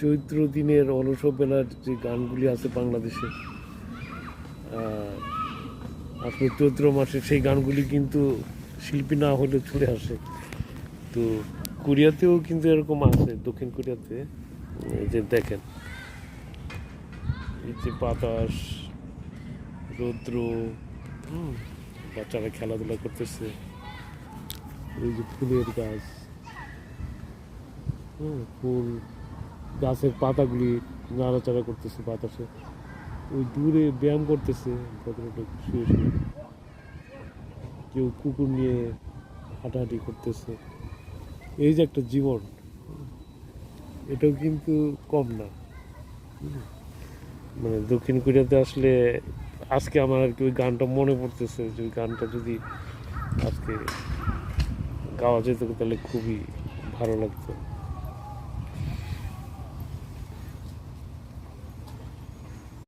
চৈত্র দিনের অলস বেলার যে গানগুলি আছে বাংলাদেশে, আসলে চৈত্র মাসে সেই গানগুলি কিন্তু শিল্পী না হলে চলে আসে। তো কোরিয়াতেও কিন্তু এরকম আছে, দক্ষিণ কোরিয়াতে। এই যে দেখেন, এই যে বাতাস, রৌদ্র, বাচ্চারা খেলাধুলা করতেছে, এই যে ফুলের গাছ, ফুল গাছের পাতাগুলি নাড়াচাড়া করতেছে বাতাসে, ওই দূরে ব্যায়াম করতেছে ভদ্রলোক শুয়ে শুয়ে, কেউ কুকুর নিয়ে হাঁটাহাঁটি করতেছে। এই যে একটা জীবন, এটাও কিন্তু কম না। মানে দক্ষিণ কোরিয়াতে আসলে আজকে আমার আর কি ওই গানটা মনে পড়তেছে, যে ওই গানটা যদি আজকে গাওয়া যেত তাহলে খুবই ভালো লাগতো।